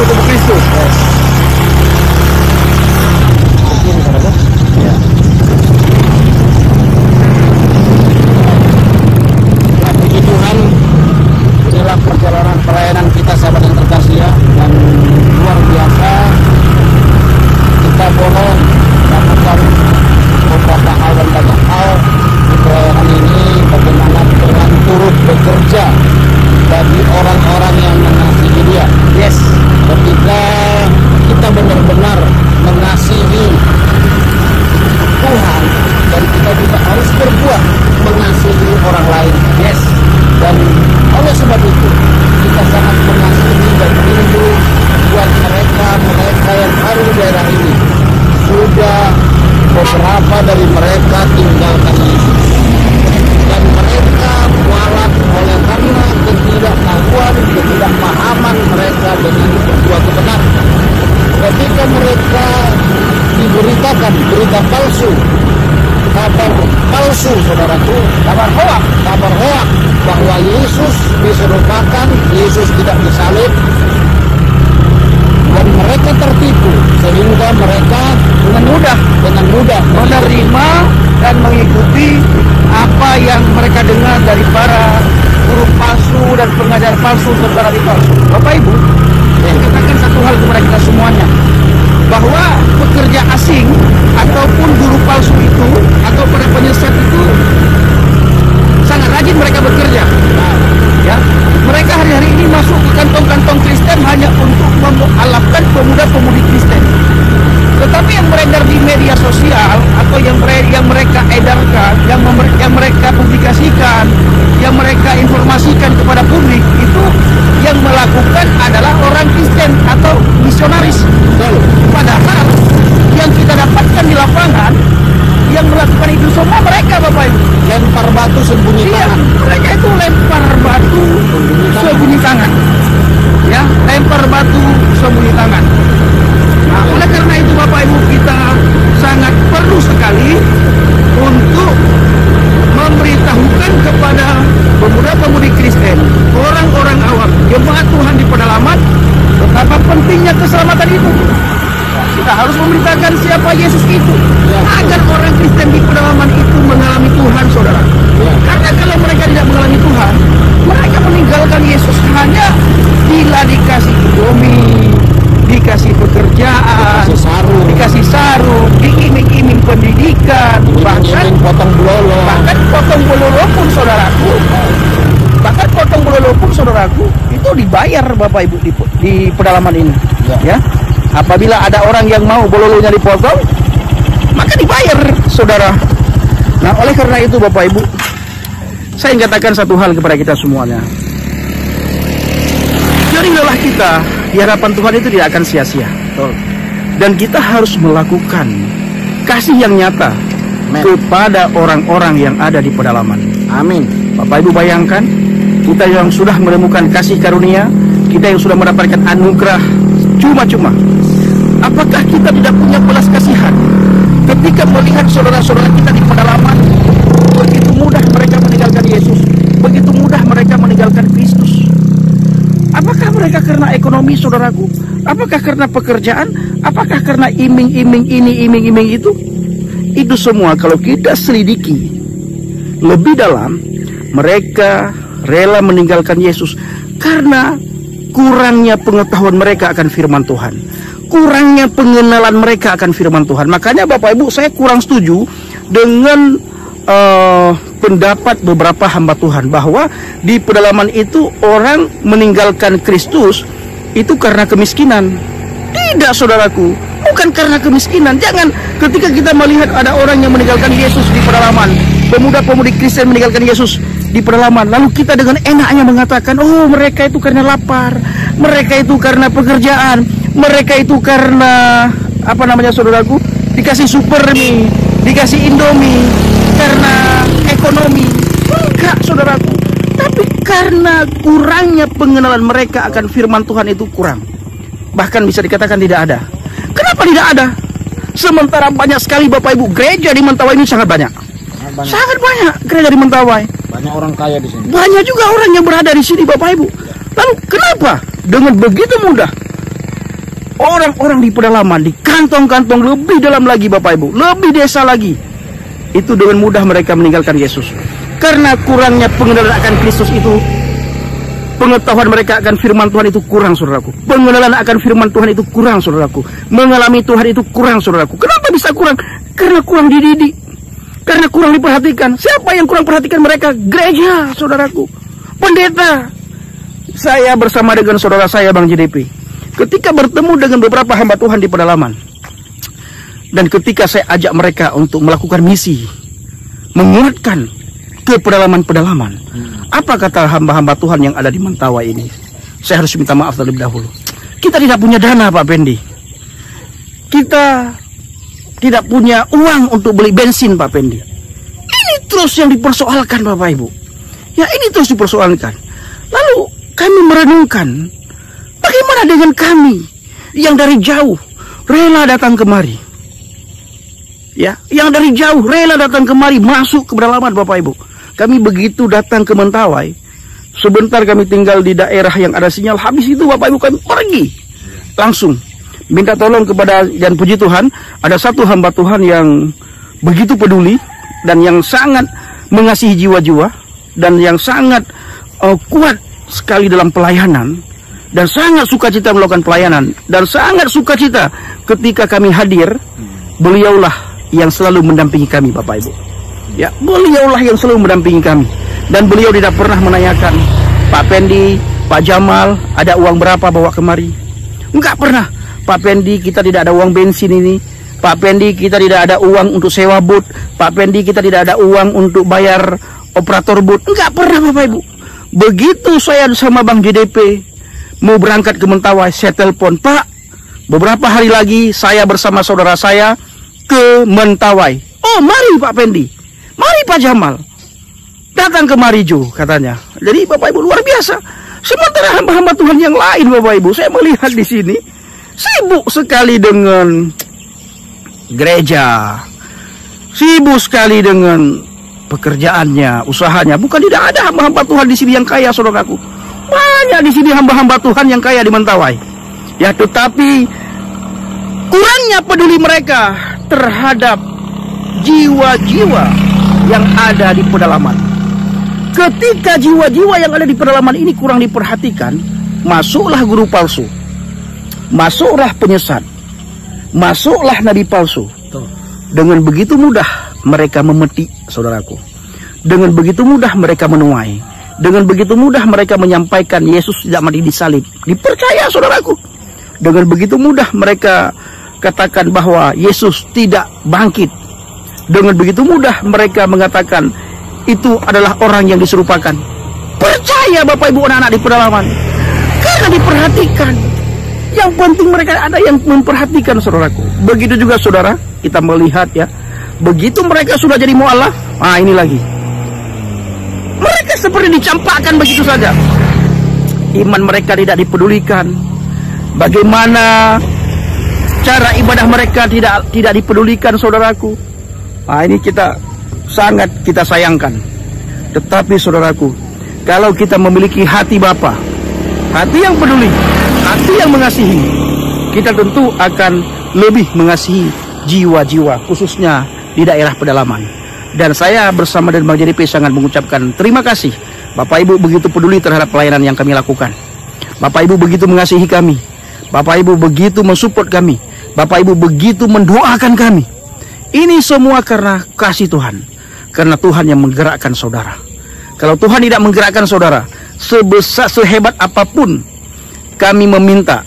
satu tubuh Kristus. Yes. Begini, saudara. Ya. Ya, puji Tuhan, inilah perjalanan pelayanan kita, sahabat yang terkasih ya, dan luar biasa. Kita boleh melakukan beberapa hal dan banyak hal di pelayanan ini, bagaimana Tuhan turut bekerja bagi orang-orang yang mengasihi Dia. Yes. Ketika kita benar-benar mengasihi Tuhan, dan kita juga harus berbuat mengasihi orang lain. Yes. Dan oleh sebab itu kita sangat mengasihi dan rindu buat mereka yang ada di daerah ini. Sudah beberapa dari mereka tinggalkan Yesus, dan mereka walat oleh karena ketidaktahuan, ketidakpahaman mereka dengan sebuah kebenaran. Ketika mereka diberitakan berita palsu, kabar palsu, saudaraku, kabar hoak bahwa Yesus diserupakan, Yesus tidak disalib, dan mereka tertipu sehingga mereka dengan mudah Menerima dan mengikuti apa yang mereka dengar dari para guru palsu dan pengajar palsu serta nabi palsu. Bapak Ibu, saya katakan satu hal kepada kita semuanya, bahwa pekerja asing ataupun guru palsu itu atau para penyesat itu sangat rajin mereka bekerja. Ya, mereka hari-hari ini masuk ke kantong-kantong Kristen hanya untuk mengalahkan pemuda-pemudi Kristen. Tetapi yang beredar di media sosial atau yang mereka edarkan, yang mereka publikasikan, yang mereka informasikan kepada publik, itu yang melakukan adalah orang Kristen atau misionaris. Padahal yang kita dapatkan di lapangan, yang melakukan itu semua mereka, Bapak Ibu. lempar batu sembunyi tangan. Mereka itu lempar batu sembunyi tangan. Ya, lempar batu sembunyi tangan. Nah, oleh karena itu Bapak Ibu, kita sangat perlu sekali untuk memberitahukan kepada pemuda-pemudi Kristen, orang-orang awam, jemaat Tuhan di pedalaman, betapa pentingnya keselamatan itu. Kita harus memberitakan siapa Yesus itu, agar orang Kristen di pedalaman itu mengalami Tuhan, saudara. Karena kalau mereka tidak mengalami Tuhan, mereka meninggalkan Yesus hanya bila dikasih Indomie, dikasih pekerjaan, dikasih sarung, diiming-iming pendidikan, bahkan potong bololo pun, saudaraku. Bahkan potong bololo pun, saudaraku, itu dibayar, Bapak Ibu, di pedalaman ini. Ya. Apabila ada orang yang mau bololonya dipotong, maka dibayar, saudara. Nah, oleh karena itu Bapak Ibu, saya ingin katakan satu hal kepada kita semuanya. Jadilah kita di hadapan Tuhan itu tidak akan sia-sia. Dan kita harus melakukan kasih yang nyata kepada orang-orang yang ada di pedalaman. Amin. Bapak Ibu bayangkan, kita yang sudah menemukan kasih karunia, kita yang sudah mendapatkan anugerah cuma-cuma, apakah kita tidak punya belas kasihan ketika melihat saudara-saudara kita di pedalaman begitu mudah mereka meninggalkan Yesus, begitu mudah mereka meninggalkan Kristus? Apakah mereka karena ekonomi, saudaraku? Apakah karena pekerjaan? Apakah karena iming-iming ini, iming-iming itu? Itu semua kalau kita selidiki lebih dalam, mereka rela meninggalkan Yesus karena kurangnya pengetahuan mereka akan firman Tuhan, kurangnya pengenalan mereka akan firman Tuhan. Makanya Bapak Ibu, saya kurang setuju dengan pendapat beberapa hamba Tuhan bahwa di pedalaman itu orang meninggalkan Kristus itu karena kemiskinan. Tidak, saudaraku, bukan karena kemiskinan. Jangan ketika kita melihat ada orang yang meninggalkan Yesus di pedalaman, pemuda-pemudi Kristen meninggalkan Yesus di pedalaman, lalu kita dengan enaknya mengatakan, oh mereka itu karena lapar, mereka itu karena pekerjaan, mereka itu karena apa namanya, saudaraku, dikasih supermi, dikasih Indomie, karena ekonomi. Enggak, saudaraku, tapi karena kurangnya pengenalan mereka akan firman Tuhan itu kurang. Bahkan bisa dikatakan tidak ada. Kenapa tidak ada? Sementara banyak sekali Bapak Ibu, gereja di Mentawai ini sangat banyak. Sangat banyak gereja di Mentawai. Banyak orang kaya di sini. Banyak juga orang yang berada di sini, Bapak Ibu. Lalu kenapa dengan begitu mudah orang-orang di pedalaman, di kantong-kantong lebih dalam lagi Bapak Ibu, lebih desa lagi, itu dengan mudah mereka meninggalkan Yesus. Karena kurangnya pengenalan akan Kristus itu, pengetahuan mereka akan firman Tuhan itu kurang, saudaraku. Pengenalan akan firman Tuhan itu kurang, saudaraku. Mengalami Tuhan itu kurang, saudaraku. Kenapa bisa kurang? Karena kurang dididik, karena kurang diperhatikan. Siapa yang kurang perhatikan mereka? Gereja, saudaraku, pendeta. Saya bersama dengan saudara saya Bang JDP, ketika bertemu dengan beberapa hamba Tuhan di pedalaman, dan ketika saya ajak mereka untuk melakukan misi, menguatkan ke pedalaman-pedalaman, apa kata hamba-hamba Tuhan yang ada di Mentawai ini? Saya harus minta maaf terlebih dahulu. Kita tidak punya dana, Pak Pendi. Kita tidak punya uang untuk beli bensin, Pak Pendi. Ini terus yang dipersoalkan, Bapak Ibu. Ya, ini terus dipersoalkan. Lalu kami merenungkan, bagaimana dengan kami yang dari jauh rela datang kemari? Ya, yang dari jauh rela datang kemari, masuk ke pedalaman, Bapak Ibu. Kami begitu datang ke Mentawai, sebentar kami tinggal di daerah yang ada sinyal, habis itu Bapak Ibu kami pergi langsung minta tolong kepada, dan puji Tuhan ada satu hamba Tuhan yang begitu peduli dan yang sangat mengasihi jiwa-jiwa dan yang sangat kuat sekali dalam pelayanan, dan sangat sukacita melakukan pelayanan, dan sangat sukacita ketika kami hadir. Beliaulah yang selalu mendampingi kami, Bapak Ibu. Ya, beliaulah yang selalu mendampingi kami, dan beliau tidak pernah menanyakan, Pak Pendi, Pak Jamal, ada uang berapa bawa kemari? Enggak pernah. Pak Pendi, kita tidak ada uang bensin ini. Pak Pendi, kita tidak ada uang untuk sewa booth. Pak Pendi, kita tidak ada uang untuk bayar operator booth. Enggak pernah, Bapak Ibu. Begitu saya sama Bang JDP mau berangkat ke Mentawai, saya telepon, Pak, beberapa hari lagi saya bersama saudara saya ke Mentawai. Oh, mari Pak Pendi, mari Pak Jamal, datang ke Marijo, katanya. Jadi Bapak Ibu luar biasa. Sementara hamba-hamba Tuhan yang lain, Bapak Ibu, saya melihat di sini sibuk sekali dengan gereja, sibuk sekali dengan pekerjaannya, usahanya. Bukan tidak ada hamba-hamba Tuhan di sini yang kaya, saudaraku. Banyak di sini hamba-hamba Tuhan yang kaya di Mentawai. Ya, tetapi kurangnya peduli mereka terhadap jiwa-jiwa yang ada di pedalaman. Ketika jiwa-jiwa yang ada di pedalaman ini kurang diperhatikan, masuklah guru palsu, masuklah penyesat, masuklah nabi palsu. Dengan begitu mudah mereka memetik, saudaraku. Dengan begitu mudah mereka menuai. Dengan begitu mudah mereka menyampaikan Yesus tidak mati disalib. Dipercaya, saudaraku. Dengan begitu mudah mereka katakan bahwa Yesus tidak bangkit. Dengan begitu mudah mereka mengatakan itu adalah orang yang diserupakan. Percaya Bapak Ibu anak-anak di pedalaman, karena diperhatikan. Yang penting mereka ada yang memperhatikan, saudaraku. Begitu juga saudara, kita melihat ya, begitu mereka sudah jadi mu'alaf, ini lagi mereka seperti dicampakkan begitu saja. Iman mereka tidak dipedulikan. Bagaimana cara ibadah mereka tidak dipedulikan, saudaraku. Ini kita sangat kita sayangkan. Tetapi saudaraku, kalau kita memiliki hati Bapa, hati yang peduli, hati yang mengasihi, kita tentu akan lebih mengasihi jiwa-jiwa, khususnya di daerah pedalaman. Dan saya bersama dengan Bang JDP sangat mengucapkan terima kasih. Bapak Ibu begitu peduli terhadap pelayanan yang kami lakukan. Bapak Ibu begitu mengasihi kami. Bapak Ibu begitu mensupport kami. Bapak Ibu begitu mendoakan kami. Ini semua karena kasih Tuhan. Karena Tuhan yang menggerakkan saudara. Kalau Tuhan tidak menggerakkan saudara, sebesar sehebat apapun kami meminta,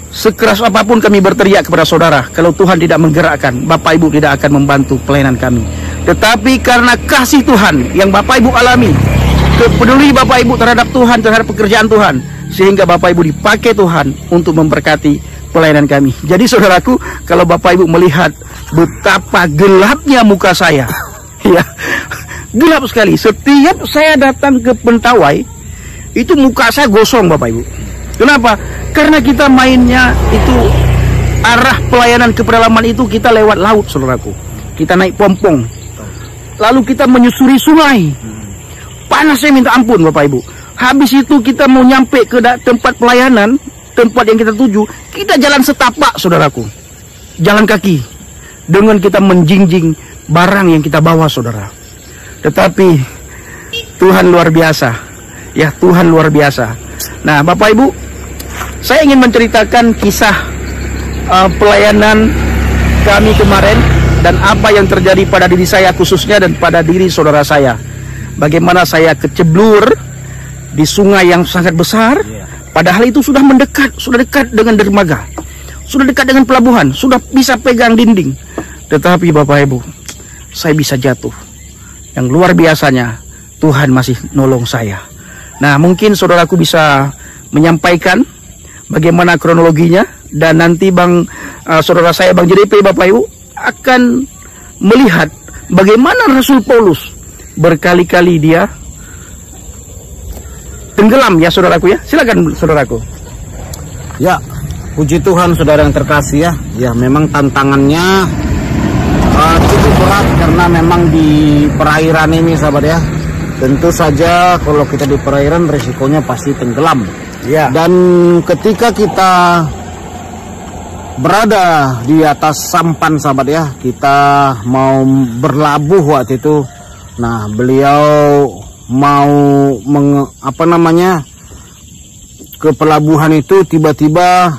sekeras apapun kami berteriak kepada saudara, kalau Tuhan tidak menggerakkan, Bapak Ibu tidak akan membantu pelayanan kami. Tetapi karena kasih Tuhan yang Bapak Ibu alami, peduli Bapak Ibu terhadap Tuhan, terhadap pekerjaan Tuhan, sehingga Bapak Ibu dipakai Tuhan untuk memberkati pelayanan kami. Jadi saudaraku, kalau Bapak Ibu melihat betapa gelapnya muka saya, ya, gelap sekali. Setiap saya datang ke Mentawai, itu muka saya gosong, Bapak Ibu. Kenapa? Karena kita mainnya itu arah pelayanan ke pedalaman itu kita lewat laut, saudaraku. Kita naik pompong, lalu kita menyusuri sungai. Panasnya minta ampun, Bapak Ibu. Habis itu kita mau nyampe ke tempat pelayanan, tempat yang kita tuju, kita jalan setapak, saudaraku. Jalan kaki. Dengan kita menjinjing barang yang kita bawa, saudara. Tetapi Tuhan luar biasa. Ya, Tuhan luar biasa. Nah, Bapak Ibu, saya ingin menceritakan kisah pelayanan kami kemarin dan apa yang terjadi pada diri saya khususnya dan pada diri saudara saya. Bagaimana saya keceblur di sungai yang sangat besar, padahal itu sudah mendekat, sudah dekat dengan dermaga, sudah dekat dengan pelabuhan, sudah bisa pegang dinding. Tetapi Bapak Ibu, saya bisa jatuh. Yang luar biasanya, Tuhan masih nolong saya. Nah, mungkin saudaraku bisa menyampaikan bagaimana kronologinya, dan nanti saudara saya Bang JDP, Bapak Ibu, akan melihat bagaimana Rasul Paulus berkali-kali dia tenggelam, ya saudaraku ya. Silakan saudaraku. Ya, puji Tuhan saudara yang terkasih ya. Ya, memang tantangannya cukup berat karena memang di perairan ini sahabat ya. Tentu saja kalau kita di perairan resikonya pasti tenggelam. Ya. Dan ketika kita berada di atas sampan sahabat ya, kita mau berlabuh waktu itu. Nah, beliau mau ke pelabuhan itu, tiba-tiba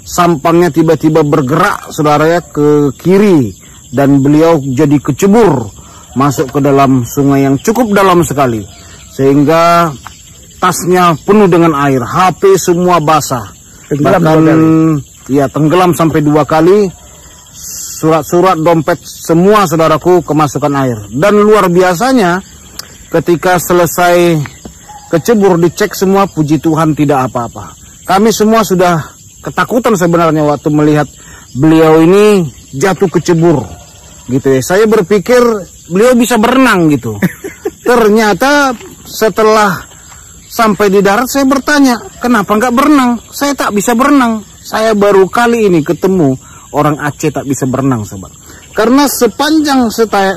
sampannya tiba-tiba bergerak saudara ya ke kiri, dan beliau jadi kecebur masuk ke dalam sungai yang cukup dalam sekali, sehingga tasnya penuh dengan air, HP semua basah, tenggelam sampai 2 kali. Surat-surat, dompet semua saudaraku kemasukan air. Dan luar biasanya ketika selesai kecebur, dicek semua, puji Tuhan tidak apa-apa. Kami semua sudah ketakutan sebenarnya waktu melihat beliau ini jatuh kecebur gitu ya. Saya berpikir beliau bisa berenang gitu. Ternyata setelah sampai di darat saya bertanya, kenapa nggak berenang? Saya tak bisa berenang. Saya baru kali ini ketemu orang Aceh tak bisa berenang, sobat. Karena sepanjang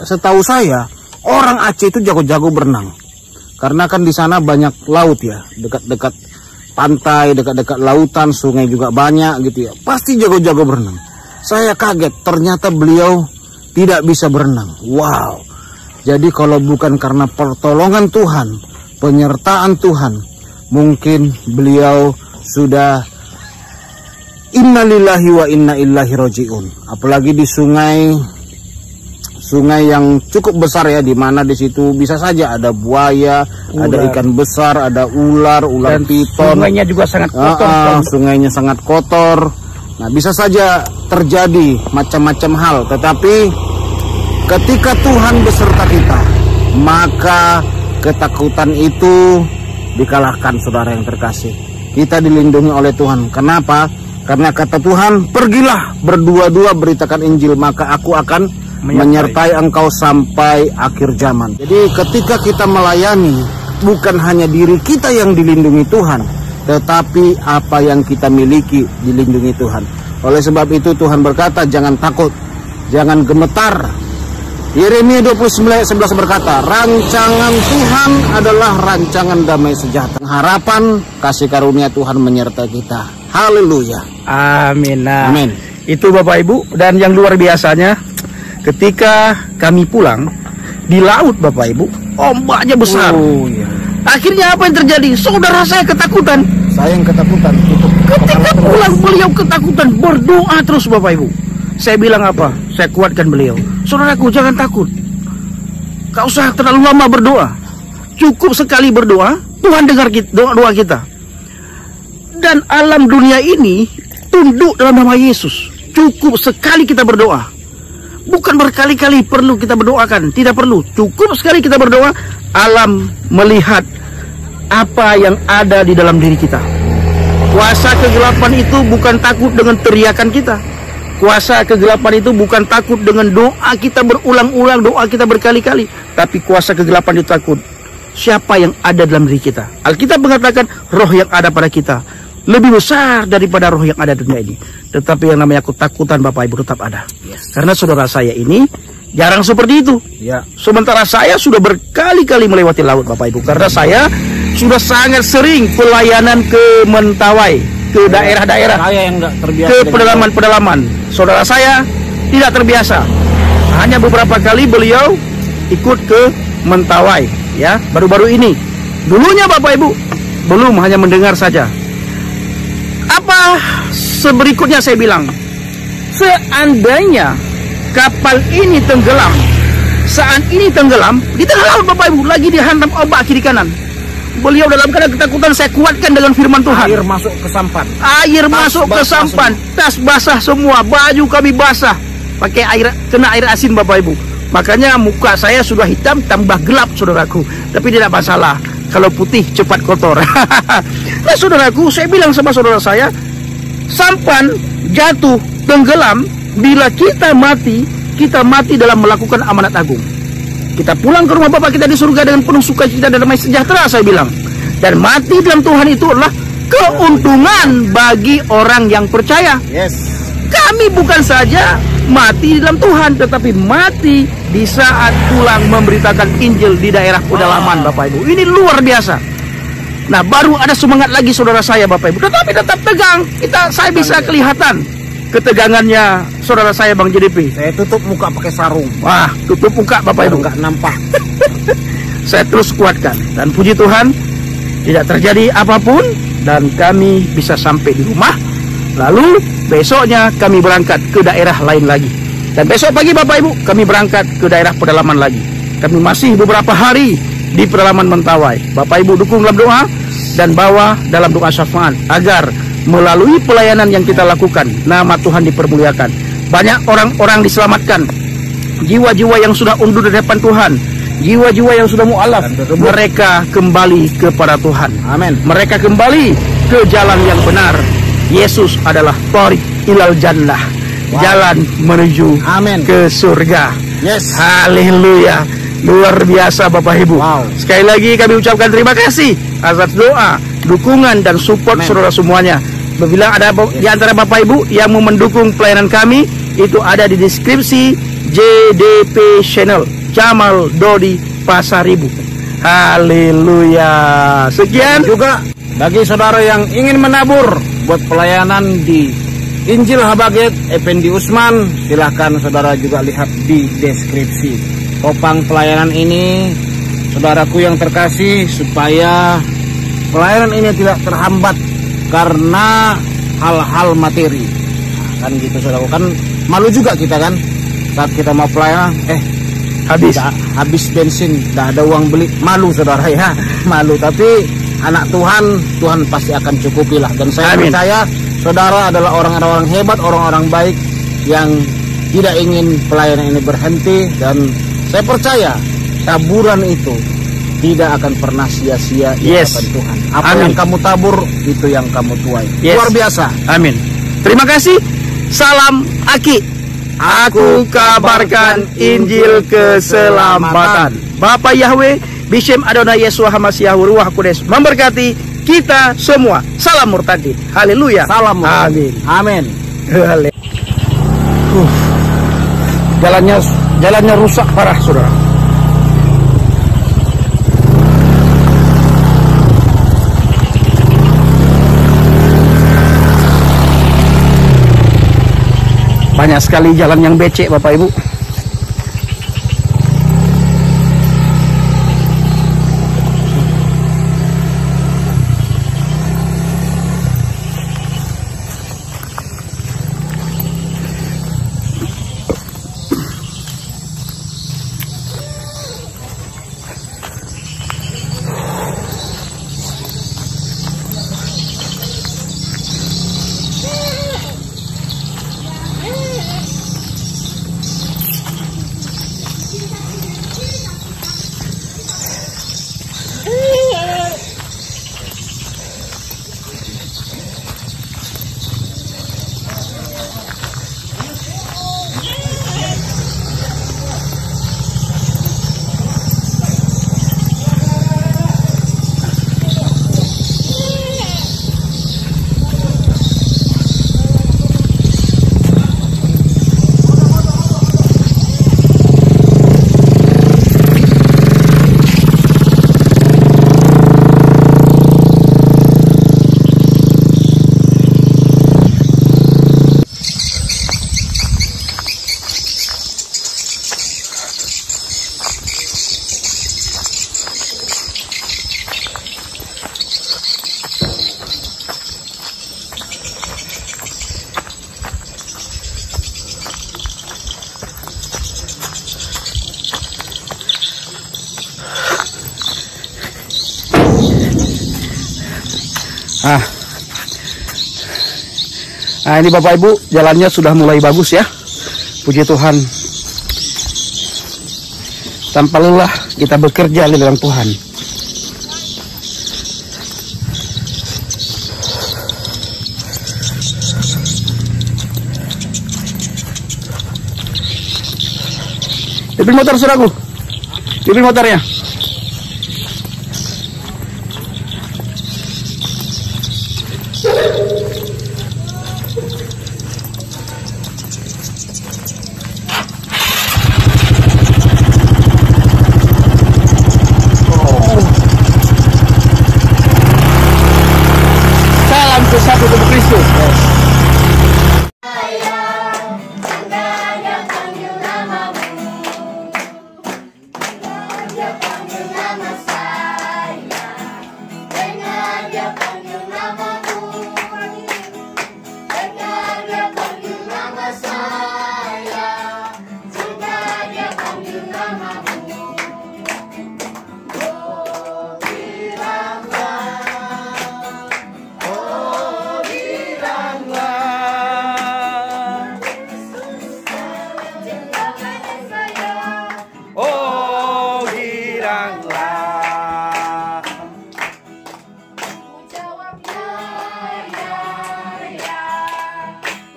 setahu saya, orang Aceh itu jago-jago berenang. Karena kan di sana banyak laut ya, dekat-dekat pantai, dekat-dekat lautan, sungai juga banyak gitu ya. Pasti jago-jago berenang. Saya kaget, ternyata beliau tidak bisa berenang. Wow. Jadi kalau bukan karena pertolongan Tuhan, penyertaan Tuhan, mungkin beliau sudah innalillahi wa inna ilaihi rajiun. Apalagi di sungai yang cukup besar ya, di mana di situ bisa saja ada buaya, ada ikan besar, ada ular piton. Sungainya juga sangat kotor. Sungainya sangat kotor. Nah, bisa saja terjadi macam-macam hal. Tetapi ketika Tuhan beserta kita, maka ketakutan itu dikalahkan, saudara yang terkasih. Kita dilindungi oleh Tuhan. Kenapa? Karena kata Tuhan, pergilah berdua-dua beritakan Injil, maka aku akan menyertai engkau sampai akhir zaman. Jadi ketika kita melayani, bukan hanya diri kita yang dilindungi Tuhan, tetapi apa yang kita miliki dilindungi Tuhan. Oleh sebab itu Tuhan berkata, jangan takut, jangan gemetar. Yeremia 29:11 berkata, rancangan Tuhan adalah rancangan damai sejahtera. Harapan kasih karunia Tuhan menyertai kita. Haleluya. Amin. Nah, amin. Itu Bapak Ibu. Dan yang luar biasanya, ketika kami pulang di laut Bapak Ibu, ombaknya besar. Akhirnya apa yang terjadi? Saudara saya ketakutan. Saya yang ketakutan. Ketika pulang beliau ketakutan, berdoa terus Bapak Ibu. Saya bilang apa? Saya kuatkan beliau. Saudaraku, jangan takut. Gak usah terlalu lama berdoa. Cukup sekali berdoa, Tuhan dengar doa kita. Dan alam dunia ini tunduk dalam nama Yesus. Cukup sekali kita berdoa. Bukan berkali-kali perlu kita berdoakan. Tidak perlu. Cukup sekali kita berdoa, alam melihat apa yang ada di dalam diri kita. Kuasa kegelapan itu bukan takut dengan teriakan kita. Kuasa kegelapan itu bukan takut dengan doa kita berulang-ulang, doa kita berkali-kali. Tapi kuasa kegelapan itu takut siapa yang ada dalam diri kita. Alkitab mengatakan roh yang ada pada kita lebih besar daripada roh yang ada di dunia ini. Tetapi yang namanya ketakutan Bapak Ibu tetap ada. Karena saudara saya ini jarang seperti itu. Sementara saya sudah berkali-kali melewati laut Bapak Ibu. Karena saya sudah sangat sering pelayanan ke Mentawai. ke daerah-daerah, Saya yang nggak terbiasa ke dengan pedalaman-pedalaman. Saudara saya tidak terbiasa. Hanya beberapa kali beliau ikut ke Mentawai, ya, baru-baru ini. Dulunya Bapak Ibu belum, hanya mendengar saja. Apa seberikutnya saya bilang, seandainya kapal ini tenggelam, saat ini tenggelam di tengah laut Bapak Ibu, lagi dihantam ombak kiri kanan, beliau dalam keadaan ketakutan, saya kuatkan dengan firman Tuhan. air masuk ke sampan. Air masuk ke sampan, tas basah semua, baju kami basah, pakai air, kena air asin Bapak Ibu. Makanya muka saya sudah hitam tambah gelap saudaraku. Tapi tidak masalah, kalau putih cepat kotor. Nah saudaraku, saya bilang sama saudara saya, sampan jatuh, tenggelam, bila kita mati dalam melakukan amanat agung. Kita pulang ke rumah Bapa kita di surga dengan penuh sukacita dan damai sejahtera, saya bilang. Dan mati dalam Tuhan itu adalah keuntungan bagi orang yang percaya. Yes. Kami bukan saja mati di dalam Tuhan, tetapi mati di saat pulang memberitakan Injil di daerah pedalaman Bapak Ibu. Ini luar biasa. Nah, baru ada semangat lagi saudara saya Bapak Ibu. Tetapi tetap tegang. Saya bisa kelihatan ketegangannya saudara saya Bang JDP. Saya tutup muka pakai sarung. Wah, tutup muka Bapak Ibu. Nggak nampak. Saya terus kuatkan. Dan puji Tuhan, tidak terjadi apapun. Dan kami bisa sampai di rumah. Lalu besoknya kami berangkat ke daerah lain lagi. Dan besok pagi Bapak Ibu kami berangkat ke daerah pedalaman lagi. Kami masih beberapa hari di pedalaman Mentawai. Bapak Ibu dukung dalam doa dan bawa dalam doa syafaat agar melalui pelayanan yang kita lakukan nama Tuhan dipermuliakan. Banyak orang-orang diselamatkan. Jiwa-jiwa yang sudah undur di hadapan Tuhan, jiwa-jiwa yang sudah mu'alaf, mereka kembali kepada Tuhan. Amin. Mereka kembali ke jalan yang benar. Yesus adalah thariq ilal jannah, jalan menuju ke surga. Yes. Haleluya. Luar biasa Bapak Ibu. Wow. Sekali lagi kami ucapkan terima kasih atas doa, dukungan dan support saudara semuanya. Bila ada di antara Bapak Ibu yang mau mendukung pelayanan kami, itu ada di deskripsi JDP Channel Jamal Dodi Pasaribu. Haleluya. Sekian juga bagi saudara yang ingin menabur buat pelayanan di Injil Habaget Effendi Usman, silahkan saudara juga lihat di deskripsi. Topang pelayanan ini, saudaraku yang terkasih, supaya pelayanan ini tidak terhambat karena hal-hal materi. Kan gitu saudaraku, kan malu juga kita kan saat kita mau pelayanan, habis bensin, tidak ada uang beli, malu saudara ya, malu. Tapi anak Tuhan pasti akan cukupi lah. Dan saya percaya saudara adalah orang-orang hebat, orang-orang baik yang tidak ingin pelayanan ini berhenti. Dan saya percaya taburan itu tidak akan pernah sia-sia di hadapan Tuhan. Apa yang kamu tabur, itu yang kamu tuai. Luar biasa. Amin. Terima kasih. Salam Aki. Aku kabarkan Injil keselamatan. Bapak Yahweh, Bishem Adonai Yeshua HaMashiach Ruach Kudus memberkati kita semua. Salam murtadin. Haleluya. Salam murtadin. Amin. Jalannya rusak parah saudara. Banyak sekali jalan yang becek Bapak Ibu. Nah, nah ini Bapak Ibu, jalannya sudah mulai bagus ya. Puji Tuhan. Tanpa lelah kita bekerja di dalam Tuhan. Mobil motor saudaraku. Mobil motornya. Salam sesatu untuk Kristus.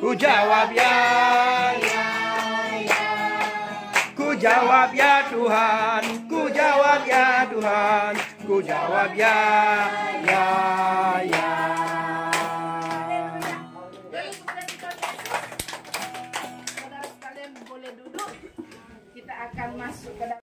Ku jawab ya, ku jawab ya Tuhan, ku jawab ya Tuhan, ku jawab ya, ya.